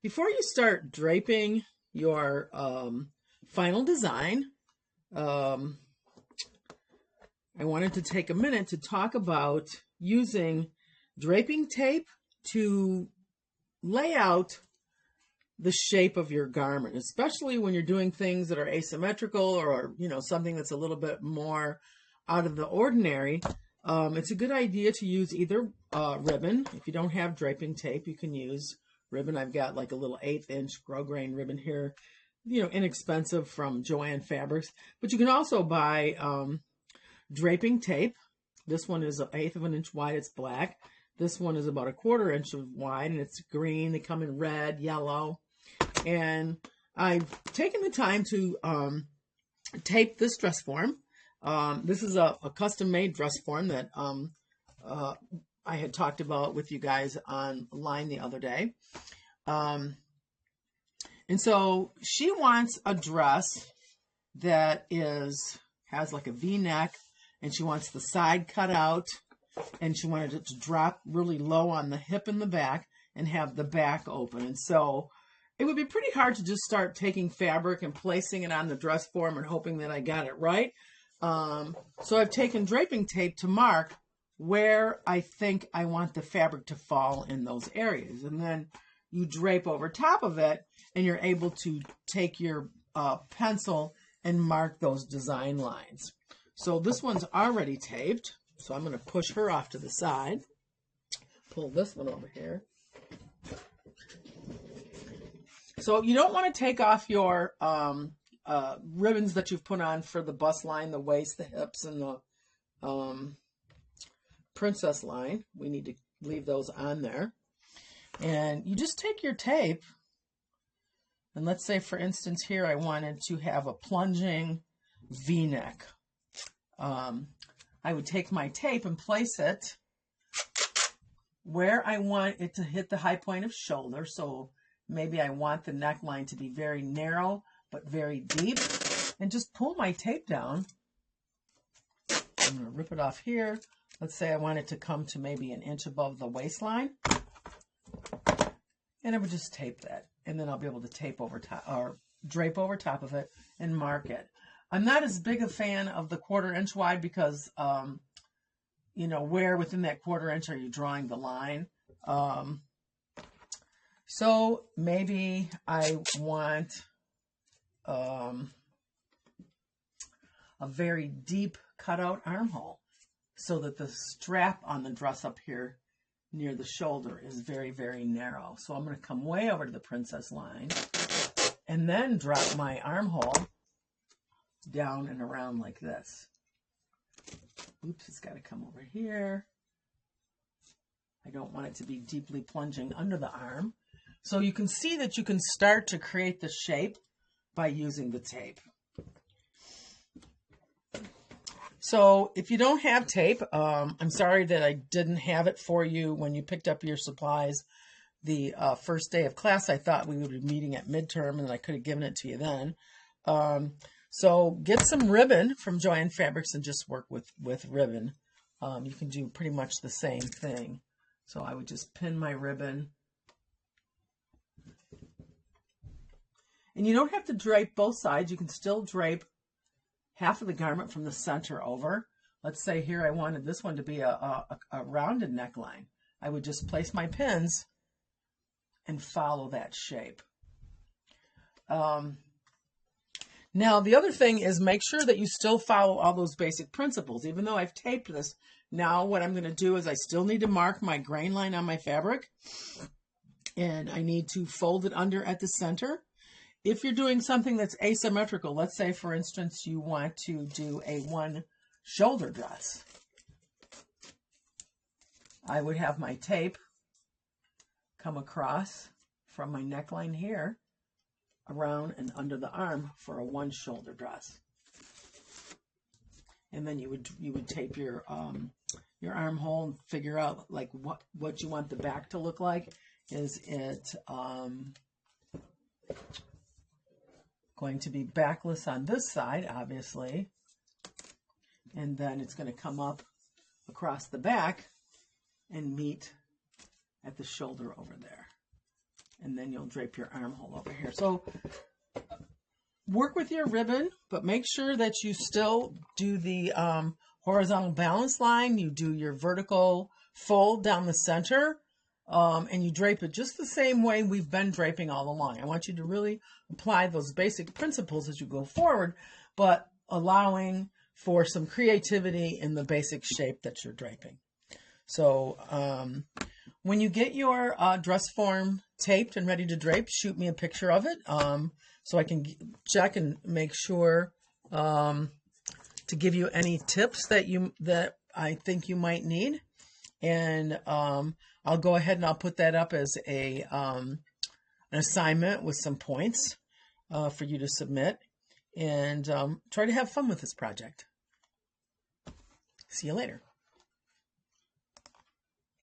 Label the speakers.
Speaker 1: Before you start draping your final design, um, I wanted to take a minute to talk about using draping tape to lay out the shape of your garment, especially when you're doing things that are asymmetrical or, something that's a little bit more out of the ordinary. It's a good idea to use either ribbon. If you don't have draping tape, you can use ribbon. I've got like a little 1/8" grosgrain ribbon here, inexpensive from Joann Fabrics. But you can also buy draping tape. This one is 1/8 of an inch wide. It's black. This one is about 1/4 inch wide, and it's green. They come in red, yellow. And I've taken the time to tape this dress form. This is a custom-made dress form that I had talked about with you guys online the other day. And so she wants a dress that has like a V-neck, and she wants the side cut out, and she wanted it to drop really low on the hip and the back and have the back open. And so it would be pretty hard to just start taking fabric and placing it on the dress form and hoping that I got it right. So I've taken draping tape to mark where I think I want the fabric to fall in those areas. And then you drape over top of it, and you're able to take your pencil and mark those design lines. So this one's already taped, so I'm going to push her off to the side. Pull this one over here. So you don't want to take off your ribbons that you've put on for the bust line, the waist, the hips, and the princess line. We need to leave those on there. And you just take your tape, and let's say, for instance, here I wanted to have a plunging V-neck. I would take my tape and place it where I want it to hit the high point of shoulder. So maybe I want the neckline to be very narrow but very deep, and just pull my tape down. I'm going to rip it off here. Let's say I want it to come to maybe 1 inch above the waistline, and I would just tape that, and then I'll be able to tape over top or drape over top of it and mark it. I'm not as big a fan of the 1/4 inch wide because, where within that 1/4 inch are you drawing the line? So maybe I want a very deep cutout armhole so that the strap on the dress up here near the shoulder is very, very narrow. So I'm going to come way over to the princess line and then drop my armhole down and around like this. Oops, it's got to come over here. I don't want it to be deeply plunging under the arm. So you can see that you can start to create the shape by using the tape. So if you don't have tape, I'm sorry that I didn't have it for you when you picked up your supplies the first day of class. I thought we would be meeting at midterm, and I could have given it to you then. So get some ribbon from Joann Fabrics and just work with ribbon. You can do pretty much the same thing. So I would just pin my ribbon. And you don't have to drape both sides. You can still drape half of the garment from the center over. Let's say here I wanted this one to be a rounded neckline. I would just place my pins and follow that shape. Now, the other thing is make sure that you still follow all those basic principles. Even though I've taped this, now what I'm going to do is I still need to mark my grain line on my fabric. And I need to fold it under at the center. If you're doing something that's asymmetrical, let's say, for instance, you want to do a 1 shoulder dress, I would have my tape come across from my neckline here around and under the arm for a 1 shoulder dress. And then you would tape your armhole and figure out like what you want the back to look like. Is it going to be backless on this side, obviously, and then it's going to come up across the back and meet at the shoulder over there. and then you'll drape your armhole over here. So work with your ribbon, but make sure that you still do the horizontal balance line. You do your vertical fold down the center, and you drape it just the same way we've been draping all along. I want you to really apply those basic principles as you go forward, but allowing for some creativity in the basic shape that you're draping. So when you get your dress form taped and ready to drape, shoot me a picture of it so I can check and make sure to give you any tips that I think you might need. And I'll go ahead and I'll put that up as an assignment with some points for you to submit, and try to have fun with this project. See you later.